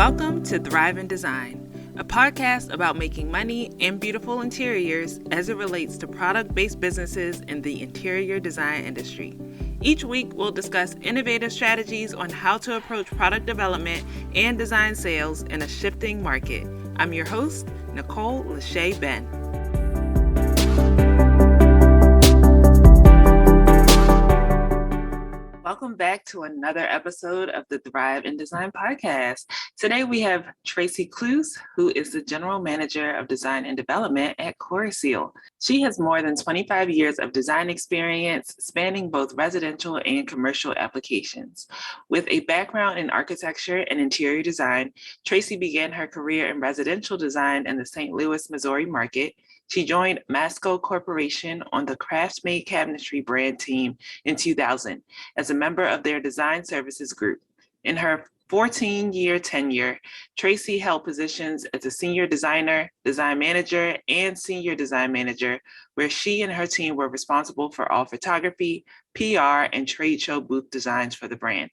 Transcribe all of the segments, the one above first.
Welcome to Thrive in Design, a podcast about making money in beautiful interiors as it relates to product-based businesses in the interior design industry. Each week, we'll discuss innovative strategies on how to approach product development and design sales in a shifting market. I'm your host, Nicole Lachey Ben. Welcome back to another episode of the Thrive in Design podcast. Today we have Traci Kloos, who is the General Manager of Design and Development at Koroseal. She has more than 25 years of design experience spanning both residential and commercial applications. With a background in architecture and interior design, Traci began her career in residential design in the St. Louis, Missouri market. She joined Masco Corporation on the KraftMaid Cabinetry brand team in 2000 as a member of their design services group. In her 14-year tenure, Traci held positions as a senior designer, design manager, and senior design manager, where she and her team were responsible for all photography, PR, and trade show booth designs for the brand.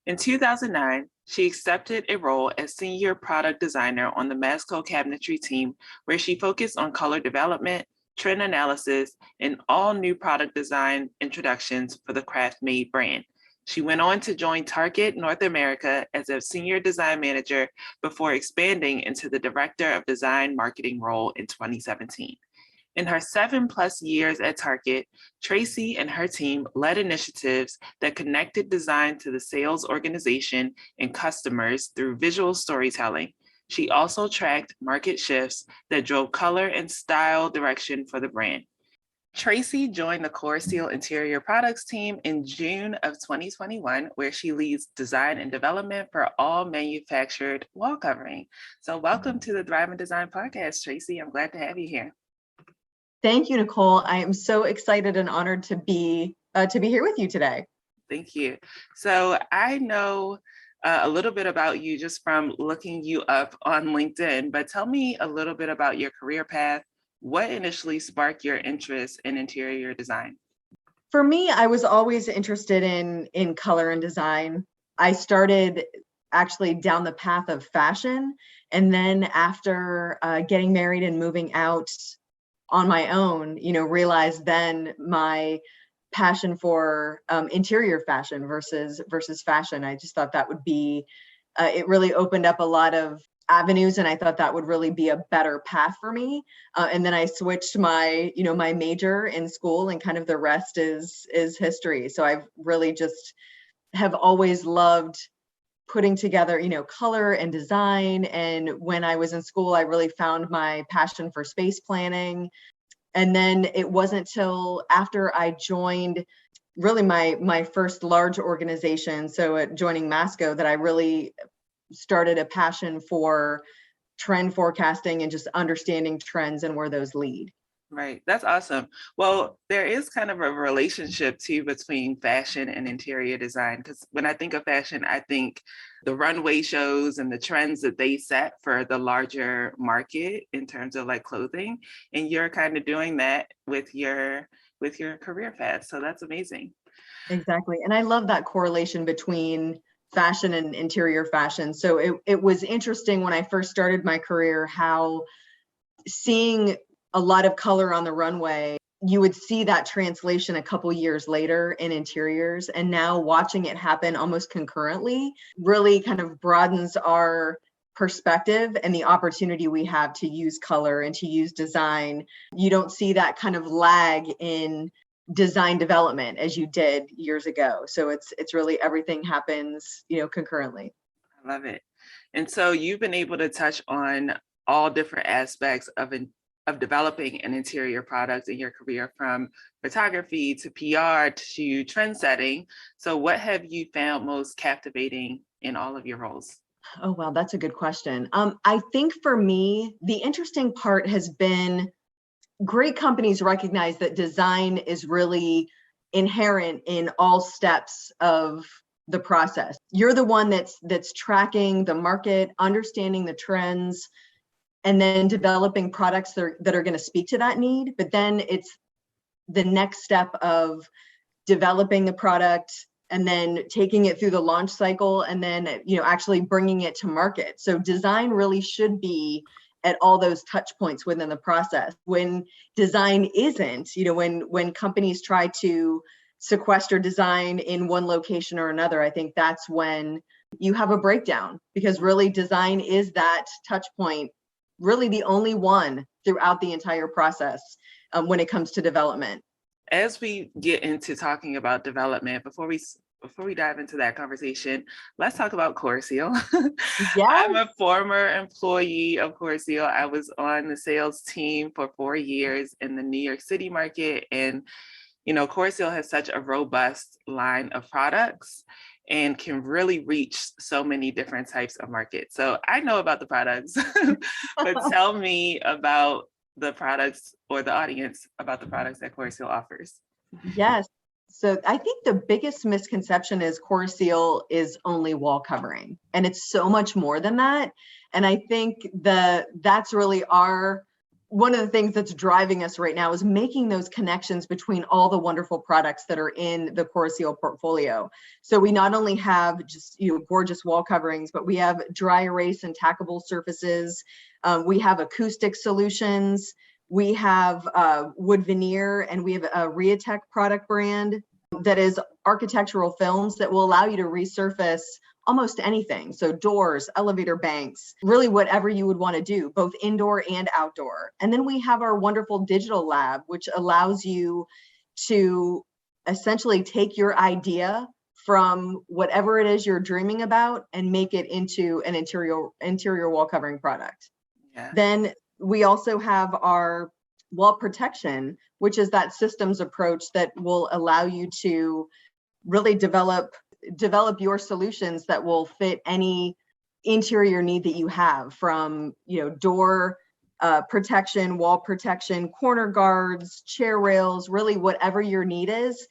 In 2009, she accepted a role as senior product designer on the Masco Cabinetry team, where she focused on color development, trend analysis, and all new product design introductions for the KraftMaid brand. She went on to join Tarkett North America as a senior design manager before expanding into the director of design marketing role in 2017. In her 7+ years at Tarkett, Traci and her team led initiatives that connected design to the sales organization and customers through visual storytelling. She also tracked market shifts that drove color and style direction for the brand. Traci joined the Koroseal Interior Products team in June of 2021, where she leads design and development for all manufactured wall covering. So welcome to the Thrive in Design podcast, Traci. I'm glad to have you here. Thank you, Nicole. I am so excited and honored to be here with you today. Thank you. So I know a little bit about you just from looking you up on LinkedIn, but tell me a little bit about your career path. What initially sparked your interest in interior design? For me, I was always interested in color and design. I started actually down the path of fashion, and then after getting married and moving out on my own, realized then my passion for interior fashion versus fashion. I just thought that would be, it really opened up a lot of avenues, and I thought that would really be a better path for me. And then I switched my major in school, and kind of the rest is history. So I've really just have always loved putting together, color and design. And when I was in school, I really found my passion for space planning. And then it wasn't till after I joined really my first large organization, so at joining Masco, that I really started a passion for trend forecasting and just understanding trends and where those lead. Right. That's awesome. Well, there is kind of a relationship too between fashion and interior design, because when I think of fashion, I think the runway shows and the trends that they set for the larger market in terms of like clothing. And you're kind of doing that with your career path. So that's amazing. Exactly. And I love that correlation between fashion and interior fashion. So it was interesting when I first started my career, how seeing a lot of color on the runway, you would see that translation a couple years later in interiors. And now watching it happen almost concurrently really kind of broadens our perspective and the opportunity we have to use color and to use design. You don't see that kind of lag in design development as you did years ago. So it's really everything happens, concurrently. I love it. And so you've been able to touch on all different aspects of developing an interior product in your career, from photography to PR to trend setting. So what have you found most captivating in all of your roles? Oh, wow, that's a good question. I think for me, the interesting part has been great companies recognize that design is really inherent in all steps of the process. You're the one that's tracking the market, understanding the trends, and then developing products that are going to speak to that need. But then it's the next step of developing the product and then taking it through the launch cycle, and then, actually bringing it to market. So design really should be at all those touch points within the process. When design isn't, when companies try to sequester design in one location or another, I think that's when you have a breakdown, because really design is that touch point, really the only one throughout the entire process when it comes to development. As we get into talking about development, before we dive into that conversation, let's talk about Koroseal. Yes. I'm a former employee of Koroseal. I was on the sales team for 4 years in the New York City market. And, Koroseal has such a robust line of products and can really reach so many different types of markets. So I know about the products, but tell me about the products, or the audience about the products that Koroseal offers. Yes. So I think the biggest misconception is Koroseal is only wall covering, and it's so much more than that. And I think that's really one of the things that's driving us right now is making those connections between all the wonderful products that are in the Koroseal portfolio. So we not only have just gorgeous wall coverings, but we have dry erase and tackable surfaces. We have acoustic solutions. We have wood veneer, and we have a Riatech product brand that is architectural films that will allow you to resurface almost anything. So doors, elevator banks, really whatever you would want to do, both indoor and outdoor. And then we have our wonderful digital lab, which allows you to essentially take your idea from whatever it is you're dreaming about and make it into an interior wall covering product. Yeah. Then we also have our wall protection, which is that systems approach that will allow you to really develop your solutions that will fit any interior need that you have, from door protection, wall protection, corner guards, chair rails, really whatever your need is.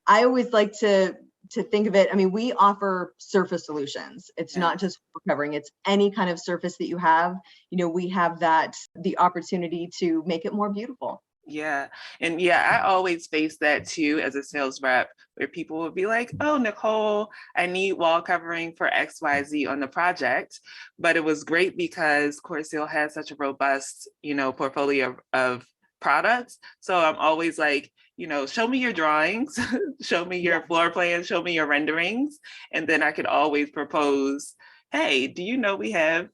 I always like to think of it, we offer surface solutions. It's not just covering, it's any kind of surface that you have. We have the opportunity to make it more beautiful. Yeah. And I always face that too as a sales rep, where people will be like, oh, Nicole, I need wall covering for XYZ on the project. But it was great because Koroseal has such a robust, portfolio of products. So I'm always like, show me your drawings, show me your floor plans, show me your renderings. And then I could always propose, hey, do you know we have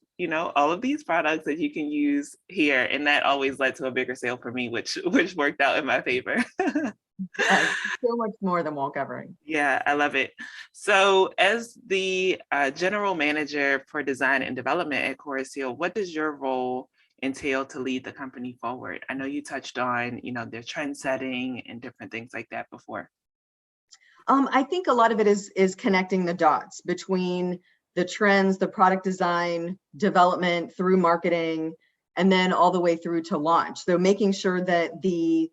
all of these products that you can use here? And that always led to a bigger sale for me, which worked out in my favor. So much more than wall covering. Yeah, I love it. So as the general manager for design and development at Koroseal, what does your role entail to lead the company forward? I know you touched on, their trend setting and different things like that before. I think a lot of it is connecting the dots between the trends, the product design, development through marketing, and then all the way through to launch. So making sure that the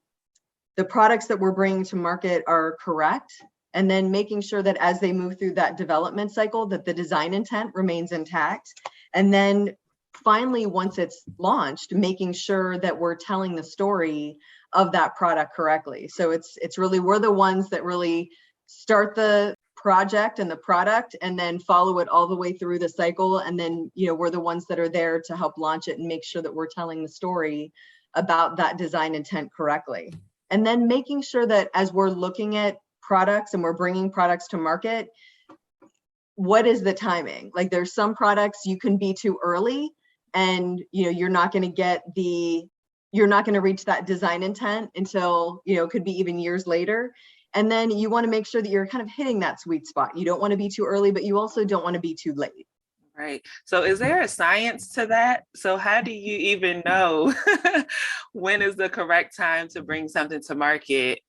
products that we're bringing to market are correct, and then making sure that as they move through that development cycle, that the design intent remains intact. And then finally, once it's launched, making sure that we're telling the story of that product correctly. So it's really, we're the ones that really start the project and the product, and then follow it all the way through the cycle. And then, we're the ones that are there to help launch it and make sure that we're telling the story about that design intent correctly. And then making sure that as we're looking at products and we're bringing products to market, what is the timing? Like, there's some products you can be too early, and you're not going to reach that design intent until it could be even years later. And then you want to make sure that you're kind of hitting that sweet spot. You don't want to be too early, but you also don't want to be too late. Right. So is there a science to that? So how do you even know when is the correct time to bring something to market?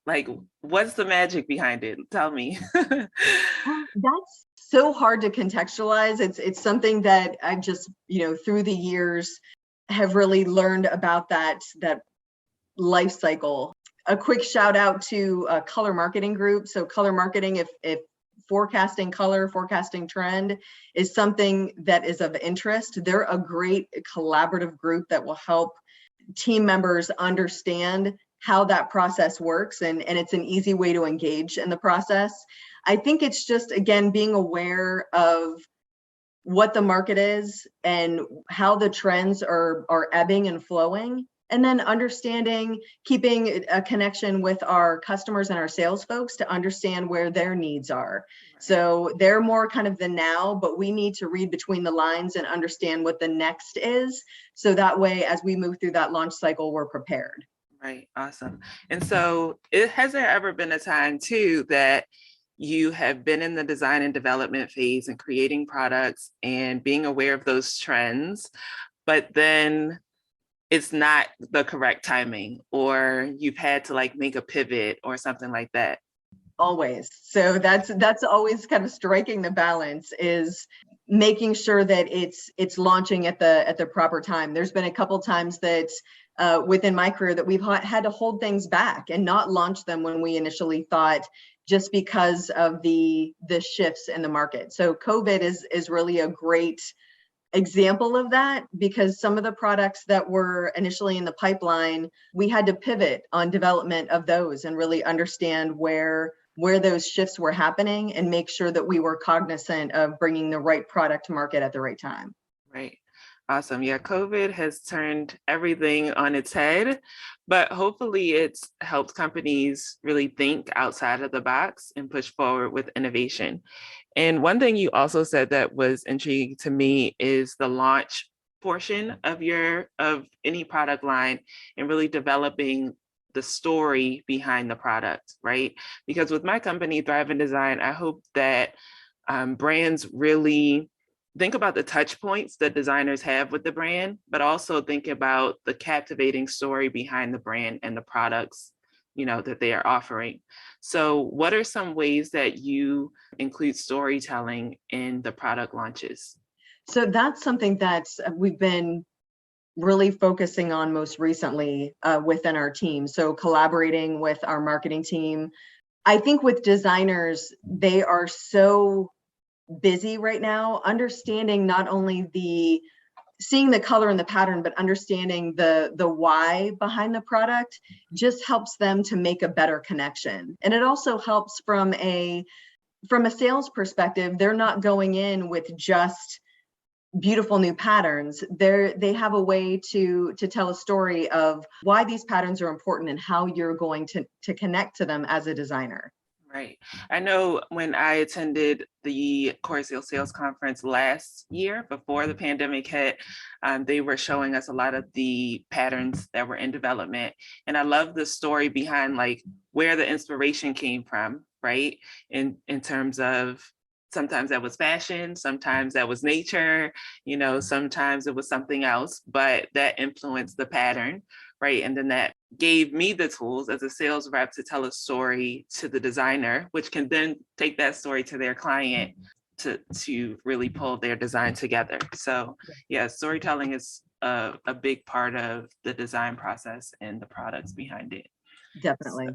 Like, what's the magic behind it? Tell me. That's so hard to contextualize. It's something that I've just, through the years have really learned about that life cycle. A quick shout out to a color marketing group. So color marketing, if forecasting color, forecasting trend is something that is of interest, they're a great collaborative group that will help team members understand how that process works, and it's an easy way to engage in the process. I think it's just, again, being aware of what the market is and how the trends are ebbing and flowing, and then understanding, keeping a connection with our customers and our sales folks to understand where their needs are. Right. So they're more kind of the now, but we need to read between the lines and understand what the next is. So that way, as we move through that launch cycle, we're prepared. Right. Awesome. And so has there ever been a time too that you have been in the design and development phase and creating products and being aware of those trends, but then it's not the correct timing, or you've had to like make a pivot or something like that? Always. So that's always kind of striking the balance, is making sure that it's launching at the proper time. There's been a couple times that within my career that we've had to hold things back and not launch them when we initially thought, just because of the shifts in the market. So COVID is really a great example of that, because some of the products that were initially in the pipeline, we had to pivot on development of those and really understand where those shifts were happening and make sure that we were cognizant of bringing the right product to market at the right time. Right. Awesome. Yeah, COVID has turned everything on its head, but hopefully it's helped companies really think outside of the box and push forward with innovation. And one thing you also said that was intriguing to me is the launch portion of any product line and really developing the story behind the product, right? Because with my company, Thrive in Design, I hope that brands really think about the touch points that designers have with the brand, but also think about the captivating story behind the brand and the products, that they are offering. So what are some ways that you include storytelling in the product launches? So that's something that we've been really focusing on most recently within our team. So collaborating with our marketing team. I think with designers, they are so busy right now, understanding not only seeing the color and the pattern, but understanding the why behind the product just helps them to make a better connection. And it also helps from a sales perspective. They're not going in with just beautiful new patterns. They have a way to tell a story of why these patterns are important and how you're going to connect to them as a designer. Right. I know when I attended the Koroseal Sales Conference last year, before the pandemic hit, they were showing us a lot of the patterns that were in development. And I love the story behind like where the inspiration came from, right? In terms of, sometimes that was fashion, sometimes that was nature, sometimes it was something else, but that influenced the pattern, right? And then that gave me the tools as a sales rep to tell a story to the designer, which can then take that story to their client to really pull their design together. So yeah, storytelling is a big part of the design process and the products behind it. Definitely.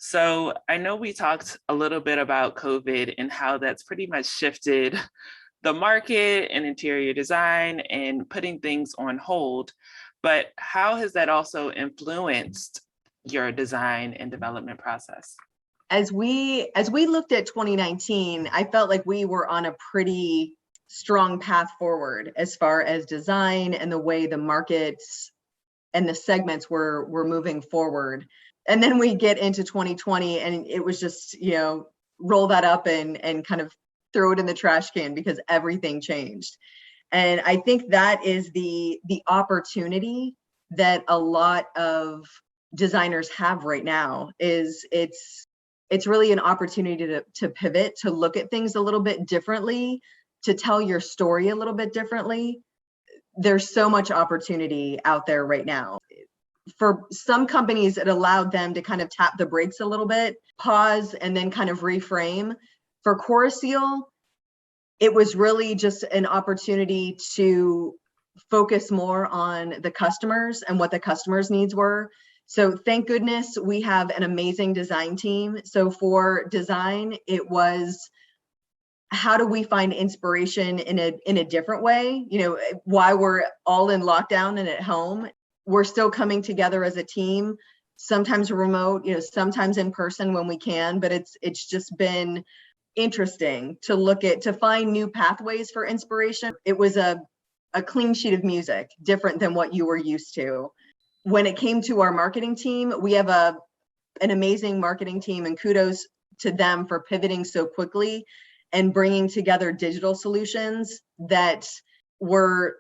So I know we talked a little bit about COVID and how that's pretty much shifted the market and interior design and putting things on hold. But how has that also influenced your design and development process? As we looked at 2019, I felt like we were on a pretty strong path forward as far as design and the way the markets and the segments were moving forward. And then we get into 2020 and it was just, roll that up and kind of throw it in the trash can because everything changed. And I think that is the opportunity that a lot of designers have right now. Is it's really an opportunity to pivot, to look at things a little bit differently, to tell your story a little bit differently. There's so much opportunity out there right now. For some companies, it allowed them to kind of tap the brakes a little bit, pause, and then kind of reframe. For Koroseal, it was really just an opportunity to focus more on the customers and what the customers' needs were. So thank goodness we have an amazing design team. So for design, it was, how do we find inspiration in a different way? While we're all in lockdown and at home, we're still coming together as a team sometimes remote, sometimes in person when we can, but it's just been interesting to find new pathways for inspiration. It was a clean sheet of music, different than what you were used to. When it came to our marketing team, we have an amazing marketing team, and kudos to them for pivoting so quickly and bringing together digital solutions that were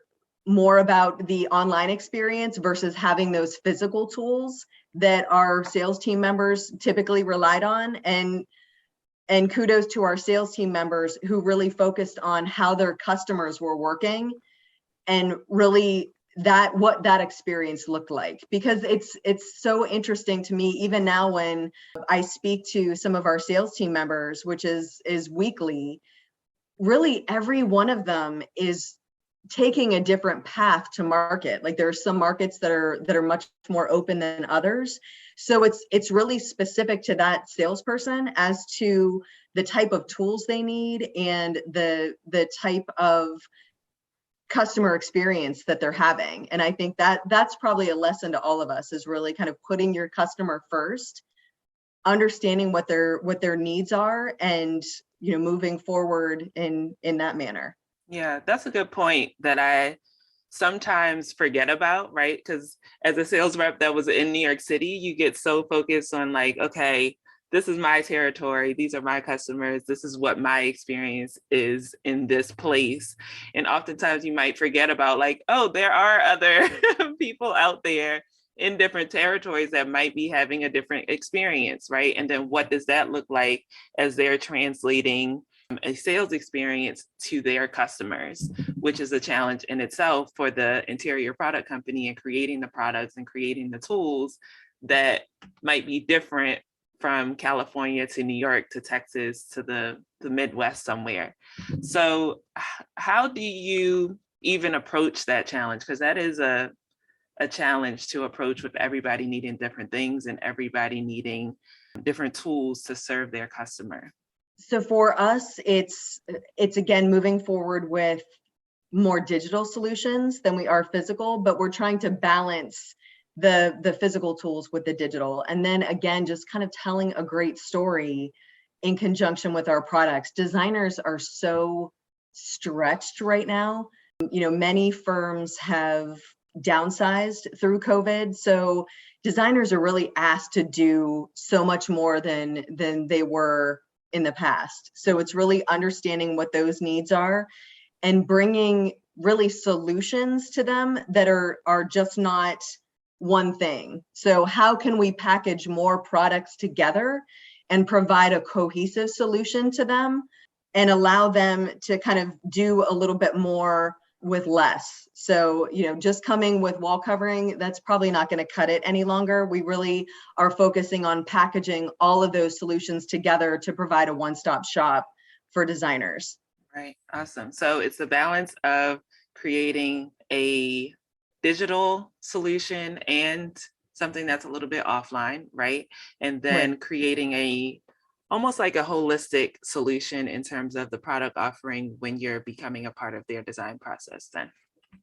more about the online experience versus having those physical tools that our sales team members typically relied on. And kudos to our sales team members who really focused on how their customers were working and really what that experience looked like. Because it's so interesting to me, even now when I speak to some of our sales team members, which is weekly, really every one of them is taking a different path to market. Like there are some markets that are much more open than others. So it's really specific to that salesperson as to the type of tools they need and the type of customer experience that they're having. And I think that's probably a lesson to all of us, is really kind of putting your customer first, understanding what their needs are, and moving forward in that manner. Yeah, that's a good point that I sometimes forget about, right? Because as a sales rep that was in New York City, you get so focused on like, okay, this is my territory, these are my customers, this is what my experience is in this place. And oftentimes you might forget about like, oh, there are other people out there in different territories that might be having a different experience, right? And then what does that look like as they're translating a sales experience to their customers, which is a challenge in itself for the interior product company, and creating the products and creating the tools that might be different from California to New York to Texas to the Midwest somewhere. So how do you even approach that challenge? Because that is a challenge to approach, with everybody needing different things and everybody needing different tools to serve their customer. So for us, it's again moving forward with more digital solutions than we are physical, but we're trying to balance the physical tools with the digital. And then again, just kind of telling a great story in conjunction with our products. Designers are so stretched right now. Many firms have downsized through COVID. So designers are really asked to do so much more than they were in the past. So it's really understanding what those needs are and bringing really solutions to them that are just not one thing. So how can we package more products together and provide a cohesive solution to them and allow them to kind of do a little bit more with less? So, just coming with wall covering, that's probably not going to cut it any longer. We really are focusing on packaging all of those solutions together to provide a one-stop shop for designers. Right. Awesome. So it's the balance of creating a digital solution and something that's a little bit offline, right? And then creating almost like a holistic solution in terms of the product offering when you're becoming a part of their design process then.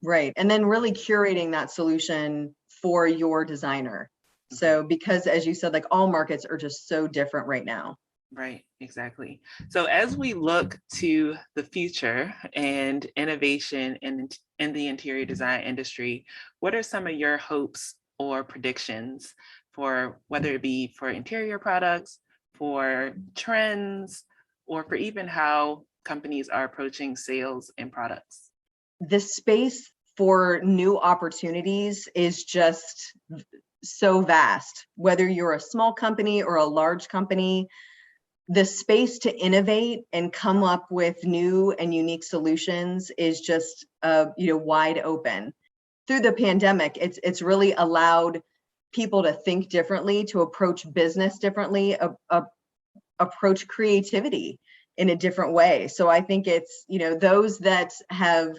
Right. And then really curating that solution for your designer. So because as you said, like all markets are just so different right now. Right, exactly. So as we look to the future and innovation in the interior design industry, what are some of your hopes or predictions for whether it be for interior products, for trends, or for even how companies are approaching sales and products? The space for new opportunities is just so vast. Whether you're a small company or a large company, the space to innovate and come up with new and unique solutions is just wide open. Through the pandemic, it's really allowed people to think differently, to approach business differently, approach creativity in a different way. So I think it's those that have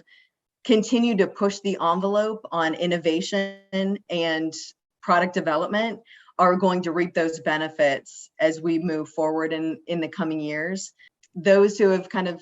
continued to push the envelope on innovation and product development are going to reap those benefits as we move forward in the coming years. Those who have kind of,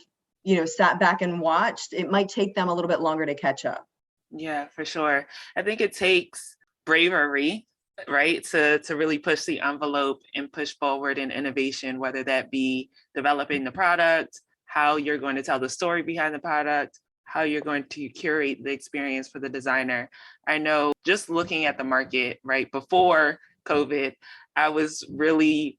sat back and watched, it might take them a little bit longer to catch up. Yeah, for sure. I think it takes bravery right? To really push the envelope and push forward in innovation, whether that be developing the product, how you're going to tell the story behind the product, how you're going to curate the experience for the designer. I know just looking at the market, right, before COVID, I was really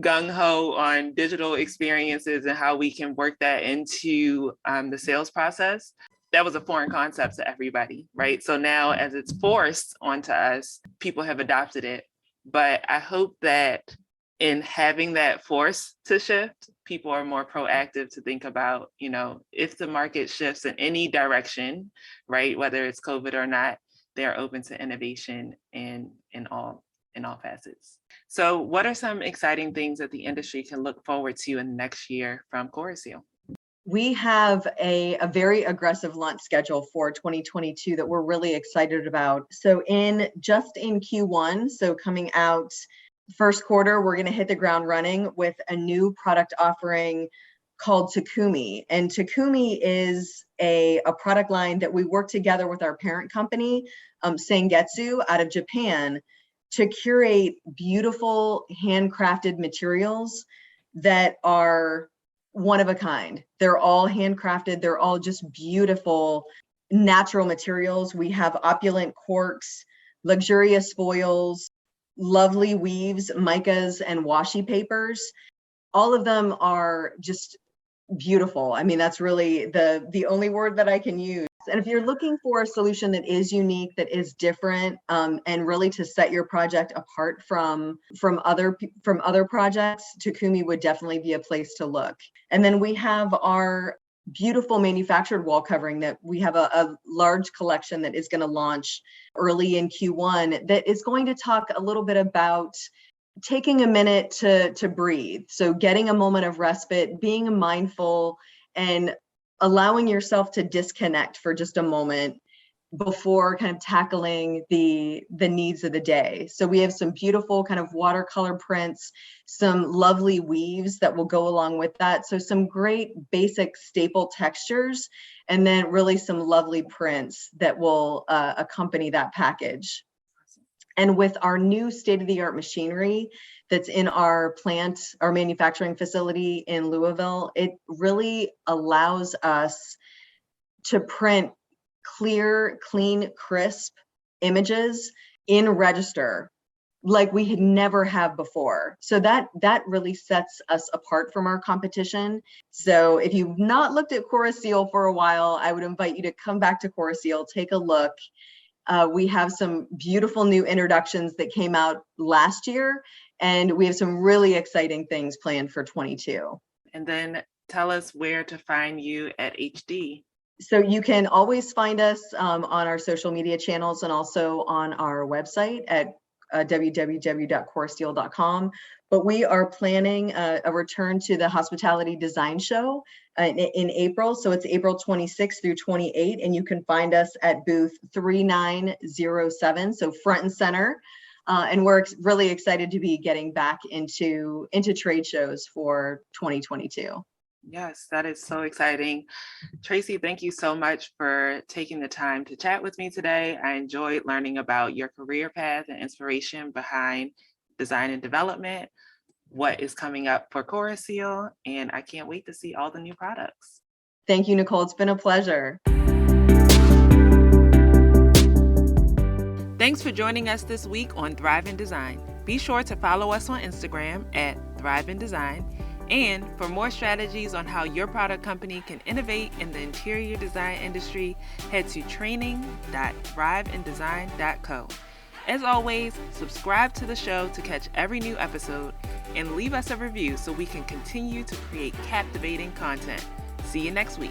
gung-ho on digital experiences and how we can work that into the sales process. That was a foreign concept to everybody, right? So now as it's forced onto us, people have adopted it. But I hope that in having that force to shift, people are more proactive to think about, if the market shifts in any direction, right, whether it's COVID or not, they're open to innovation in all facets. So what are some exciting things that the industry can look forward to in the next year from Koroseal? We have a very aggressive launch schedule for 2022 that we're really excited about. So just in Q1, so coming out first quarter, we're going to hit the ground running with a new product offering called Takumi. And Takumi is a product line that we work together with our parent company, Sengetsu, out of Japan, to curate beautiful handcrafted materials that are one of a kind. They're all handcrafted. They're all just beautiful natural materials. We have opulent corks, luxurious foils, lovely weaves, micas, and washi papers. All of them are just beautiful. I mean, that's really the only word that I can use. And if you're looking for a solution that is unique, that is different, and really to set your project apart from other projects, Takumi would definitely be a place to look. And then we have our beautiful manufactured wall covering that we have a large collection that is going to launch early in Q1 that is going to talk a little bit about taking a minute to breathe. So getting a moment of respite, being mindful, and allowing yourself to disconnect for just a moment before kind of tackling the needs of the day. So we have some beautiful kind of watercolor prints, some lovely weaves that will go along with that. So some great basic staple textures, and then really some lovely prints that will accompany that package. And with our new state-of-the-art machinery that's in our plant, our manufacturing facility in Louisville, it really allows us to print clear, clean, crisp images in register like we had never have before. So that really sets us apart from our competition. So if you've not looked at Koroseal for a while, I would invite you to come back to Koroseal, take a look. We have some beautiful new introductions that came out last year, and we have some really exciting things planned for 22. And then tell us where to find you at HD. So you can always find us on our social media channels and also on our website at www.koroseal.com. But we are planning a return to the Hospitality Design Show in April. So it's April 26th through 28th, and you can find us at booth 3907, so front and center. And we're really excited to be getting back into trade shows for 2022. Yes, that is so exciting. Traci, thank you so much for taking the time to chat with me today. I enjoyed learning about your career path and inspiration behind design and development, what is coming up for Koroseal, and I can't wait to see all the new products. Thank you, Nicole. It's been a pleasure. Thanks for joining us this week on Thrive in Design. Be sure to follow us on Instagram at Thrive in Design. And for more strategies on how your product company can innovate in the interior design industry, head to training.thriveindesign.co. As always, subscribe to the show to catch every new episode and leave us a review so we can continue to create captivating content. See you next week.